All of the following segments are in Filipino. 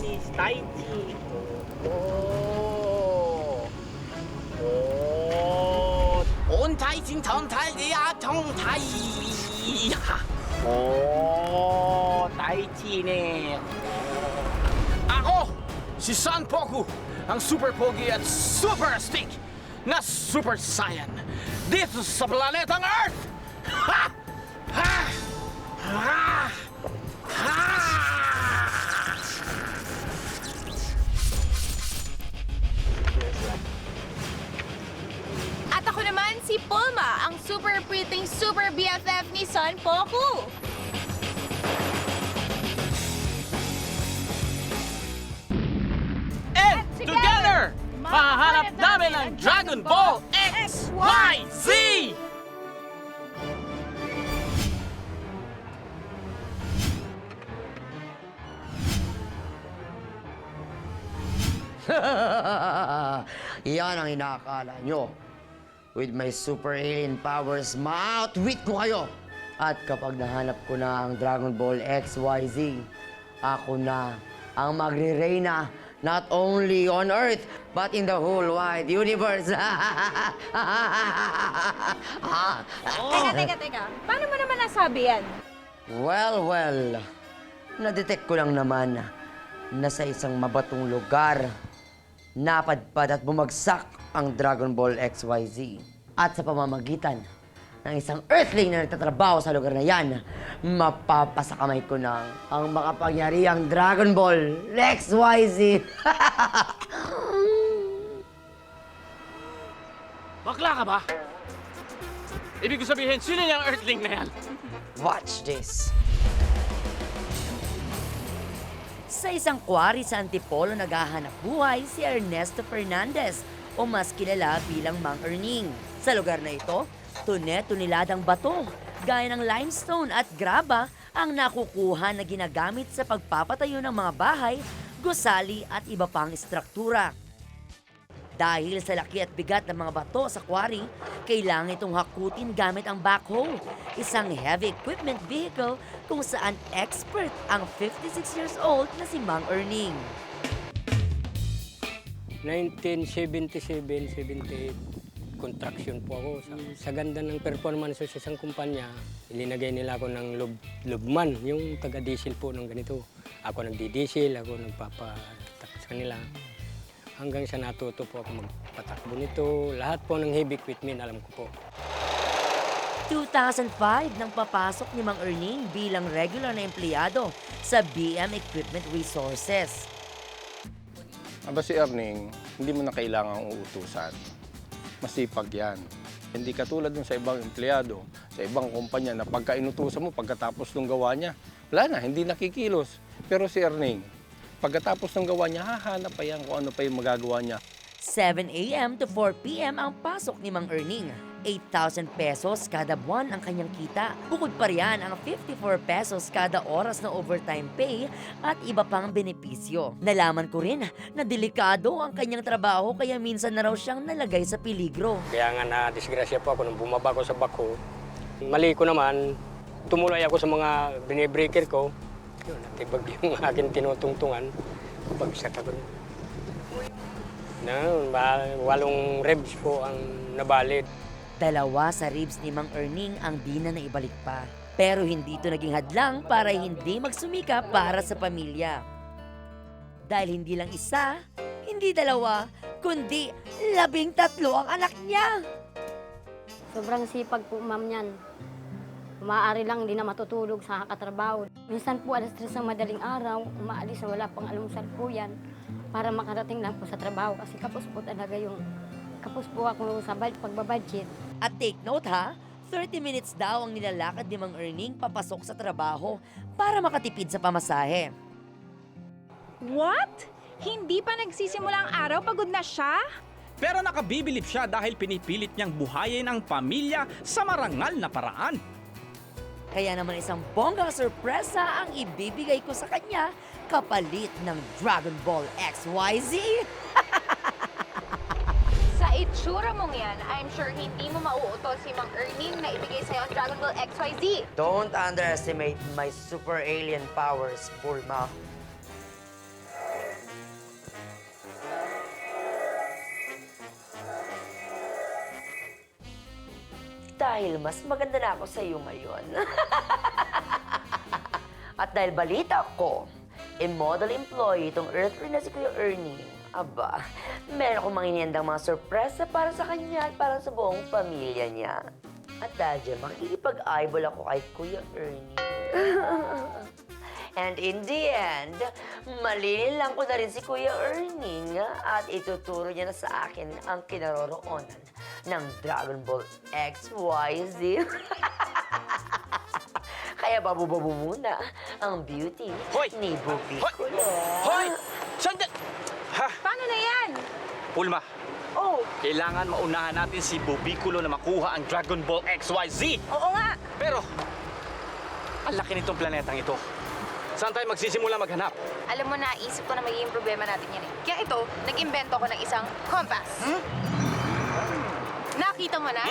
Chinese Tai Chi. Oh. Oh. 本太精通太呀，通太呀。Oh, Tai Chi ne. Ako, si San Poku, ang super pogi at super stick na Super Saiyan dito sa planetang Earth! Ha! Ha! Ha! Ha! At ako naman si Pulma, ang super pretty super BFF ni Son Poku. And together, mahahanap namin ang Dragon Ball X, Y, Z! Yan ang inaakala nyo. With my super alien powers, ma-outwit ko kayo. At kapag nahanap ko na ang Dragon Ball XYZ, ako na ang magre-reyna not only on Earth, but in the whole wide universe. Teka. Paano mo naman nasabi yan? Well, nadetect ko lang naman na sa isang mabatong lugar, napadpad at bumagsak ang Dragon Ball XYZ. At sa pamamagitan ng isang Earthling na nagtatrabaho sa lugar na yan, mapapasakamay ko na ang makapangyarihang Dragon Ball XYZ. Bakla ka ba? Ibig ko sabihin, sino yung Earthling na yan? Watch this. Sa isang kwari sa Antipolo naghahanap buhay si Ernesto Fernandez o mas kilala bilang Mang Erning. Sa lugar na ito, tunet-tuniladang bato, gaya ng limestone at graba ang nakukuha na ginagamit sa pagpapatayo ng mga bahay, gusali at iba pang istruktura. Dahil sa laki at bigat ng mga bato sa quarry, kailangan itong hakutin gamit ang backhoe, isang heavy equipment vehicle kung saan expert ang 56 years old na si Mang Erning. 1977-78, contraction po ako. Sa ganda ng performance sa isang kumpanya, ilinagay nila ako ng lubman, yung taga-diesel po ng ganito. Ako nagdi-diesel, ako nagpapatak sa kanila. Hanggang sa natuto po ako magpatakbo nito. Lahat po ng heavy equipment, alam ko po. 2005 nang papasok ni Mang Erning bilang regular na empleyado sa BM Equipment Resources. Aba si Erning, hindi mo na kailangang uutusan. Masipag yan. Hindi katulad dun sa ibang empleyado, sa ibang kumpanya na pagka inutusan mo, pagkatapos ng gawa niya, wala na, hindi nakikilos. Pero si Erning, pagkatapos ng gawa niya, hahanap pa yan kung ano pa yung magagawa niya. 7 a.m. to 4 p.m. ang pasok ni Mang Erning. 8,000 pesos kada buwan ang kanyang kita. Bukod pa riyan ang 54 pesos kada oras na overtime pay at iba pang benepisyo. Nalaman ko rin na delikado ang kanyang trabaho kaya minsan na raw siyang nalagay sa peligro. Kaya nga na-disgrasya po ako nung bumaba ko sa bako. Mali ko naman, tumuloy ako sa mga binibreaker ko. Yun, natibag yung aking tinutungtungan. Bagsak ako. Walong ribs po ang nabalid. 2 sa ribs ni Mang Erning ang di na naibalik pa. Pero hindi ito naging hadlang para hindi magsumika para sa pamilya. Dahil hindi lang isa, hindi 2, kundi 13 ang anak niya. Sobrang sipag po, ma'am, yan. Maaari lang, hindi na matutulog sa katrabaho. Minsan po, alas 3 ng madaling araw, umaalis na wala pang almusal po yan para makarating lang po sa trabaho. Kasi kapos po talaga kapos po ako sa pagbabudget. At take note ha, 30 minutes daw ang nilalakad ni Mang Erning papasok sa trabaho para makatipid sa pamasahe. What? Hindi pa nagsisimula ang araw, pagod na siya? Pero nakabibilib siya dahil pinipilit niyang buhayin ang pamilya sa marangal na paraan. Kaya naman isang bonggang sorpresa ang ibibigay ko sa kanya kapalit ng Dragon Ball XYZ. Sa itsura mong yan, I'm sure hindi mo mauuto si Mang Erning na ibigay sa'yo ang Dragon Ball XYZ. Don't underestimate my super alien powers, Bulma. dahil mas maganda na ako sa iyo ngayon. At dahil balita ko, model employee itong Earthly na si Kuya Ernie. Aba, meron akong manginindang mga sorpresa para sa kanya at para sa buong pamilya niya. At dahil dyan, makikipag-eyeball ako kay Kuya Ernie. And in the end, malinilang ko na rin si Kuya Ernie at ituturo niya na sa akin ang kinaroroonan ng Dragon Ball XYZ. Kaya babu-babu muna ang beauty Hoy! ni Bubi Hoy! Kulo. Hoy! Sandal! Ha? Paano na yan? Pulma, Oh, kailangan maunahan natin si Bubiculo na makuha ang Dragon Ball XYZ. oo nga. Pero, ang laki nitong planetang ito. Saan tayo magsisimula maghanap? Alam mo, naisip ko na magiging problema natin yan eh. Kaya ito, nag-imbento ko ng isang compass. Nakita mo na?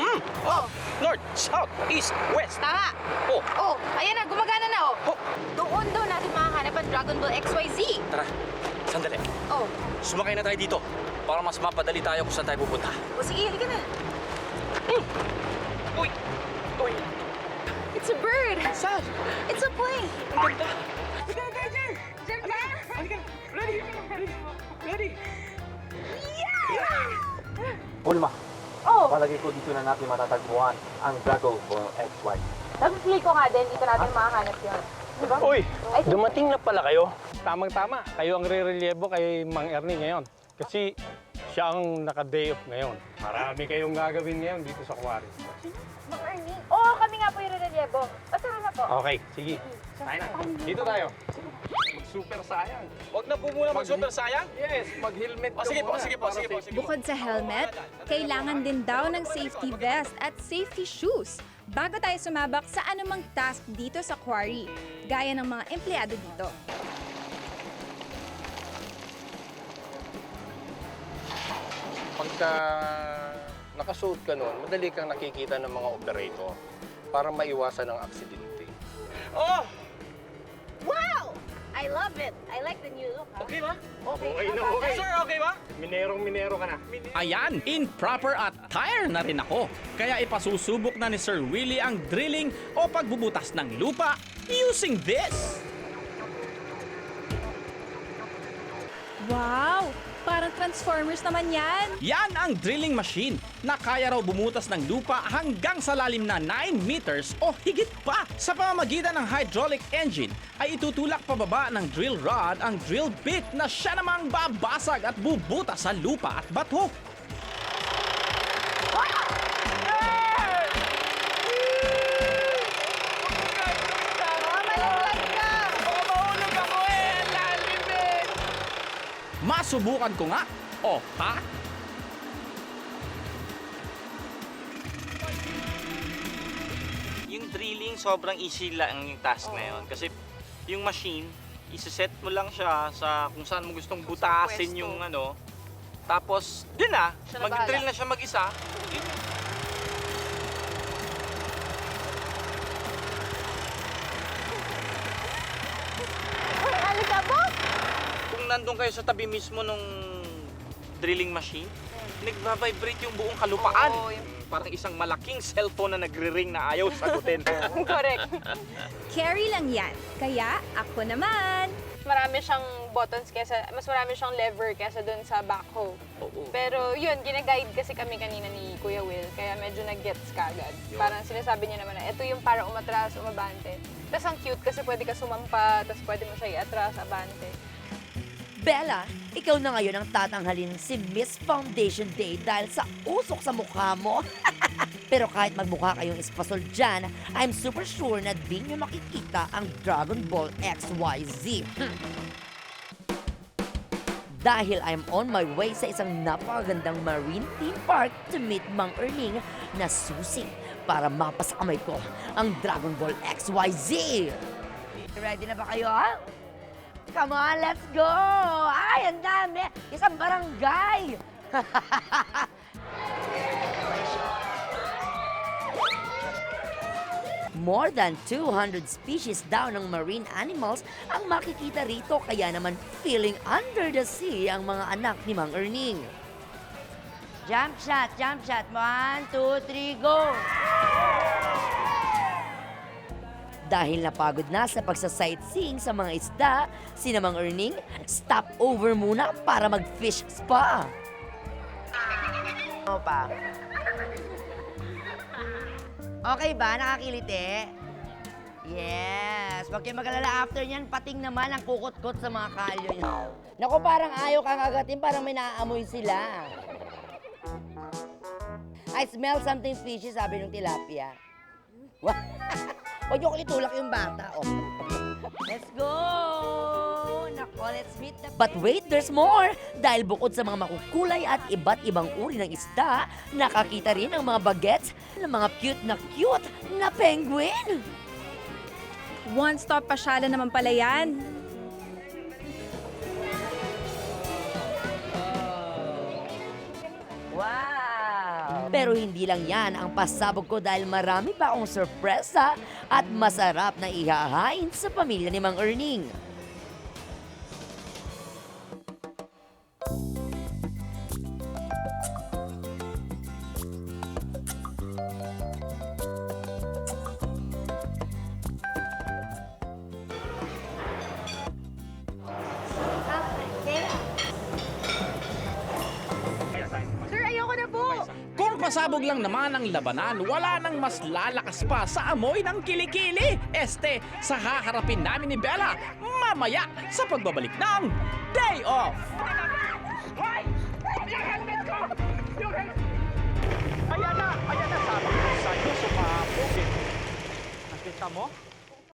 Oh! North, South, East, West. Tama. Oh! Oh, ayan na, gumagana na oh. Oh! Doon daw natin makahanap ang Dragon Ball XYZ. Tara, sandali. Oh, Sumakay na tayo dito para mas mapadali tayo kung saan tayo pupunta. o sige, halika na. Uy! Uy! It's a bird. Saan? It's a plane. Ang ganda! Diyan ka? Ready? Ready? Yeah! Bulma, Oh, palagay ko dito na natin matatagpuan ang Dragon Ball XY. sabi ko nga din, dito natin makahanap yun. Diba? Uy, dumating na pala kayo. Tamang-tama, kayo ang re-relyebo kay Mang Ernie ngayon. Kasi siya ang naka-day off ngayon. Marami kayong gagawin ngayon dito sa Quarry. Mang Ernie. Oo, kami nga po yung relyebo. O, tara na po. Okay, sige. Tayo na. Dito tayo. Mag-super sayang. Huwag na po muna mag-super sayang. Yes, mag-helmet ka Sige po, muna sige po, para sige po, safe. sige po. Bukod sa helmet, kailangan din daw ng safety vest at safety shoes bago tayo sumabak sa anumang task dito sa quarry, gaya ng mga empleyado dito. Pagka nakasuot ka nun, madali kang nakikita ng mga operator para maiwasan ang aksidente. Oh! Wow! I love it. I like the new look. Okay ba? Okay na okay. Sir, okay ba? Minerong-minero ka na. Ayan, in proper attire na rin ako. Kaya ipasusubok na ni Sir Willie ang drilling o pagbubutas ng lupa using this. Wow! Parang Transformers naman yan! Yan ang drilling machine na kaya raw bumutas ng lupa hanggang sa lalim na 9 meters o higit pa. Sa pamamagitan ng hydraulic engine ay itutulak pababa ng drill rod ang drill bit na siya namang babasag at bubutas sa lupa at bato. Masubukan ko nga. O, ha? Yung drilling, sobrang easy lang yung task na yun. Kasi yung machine, isa-set mo lang siya sa kung saan mo gustong butasin Pwesto. yung ano. Tapos, din na, Siya na mag-drill bahala. na siya mag-isa. Alikabok! Kung nandun kayo sa tabi mismo nung drilling machine, nagbabibrate yung buong kalupaan. Oo, yung- Parang isang malaking cellphone na nagre-ring na ayaw sagutin. Correct. Carry lang yan. Kaya ako naman! Marami siyang buttons mas marami siyang lever kesa dun sa backhoe. Oo. Pero yun, gina-guide kasi kami kanina ni Kuya Will, kaya medyo nag-gets kagad. Parang sinasabi niya naman na ito yung para umatras, umabante. Tapos ang cute kasi pwede ka sumampa, tapos pwede mo siya i-atras, abante. Bella, ikaw na ngayon ang tatanghalin si Miss Foundation Day dahil sa usok sa mukha mo. Pero kahit magmukha kayong espasol dyan, I'm super sure na di nyo makikita ang Dragon Ball XYZ. Dahil I'm on my way sa isang napakagandang marine theme park to meet Mang Erning na susi para mapasakamay ko ang Dragon Ball XYZ. Ready na ba kayo, ha? Come on, let's go! Ay, ang dami! Isang barangay! More than 200 species daw ng marine animals ang makikita rito, kaya naman feeling under the sea ang mga anak ni Mang Erning. Jump shot, jump shot. 1, 2, 3, go! dahil napagod na sa pagsa-sightseeing sa mga isda, si Mang Erning, stop over muna para mag-fish spa. Ano pa? Okay ba? Nakakiliti? Yes! Huwag kayo mag-alala after niyan, pating naman ang kukot-kot sa mga kalyo niyo. Naku, parang ayaw kang agatin, parang may naaamoy sila. I smell something fishy, sabi ng tilapia. Huwag niyo ko itulak yung bata, oh. Let's go! Nako, let's meet the... But wait, there's more! Dahil bukod sa mga makukulay at iba't ibang uri ng isda, nakakita rin ang mga bagets ng mga cute na penguin! One-stop pasyalan naman pala yan. Wow! Pero hindi lang yan ang pasabog ko dahil marami pa akong sorpresa at masarap na ihahain sa pamilya ni Mang Erning. Kung pasabog lang naman ang labanan, wala nang mas lalakas pa sa amoy ng kilikili. Sa haharapin namin ni Bella mamaya sa pagbabalik ng Day Off. Ayan na, sabi ko sa'yo, sumabog eh. Nakita mo?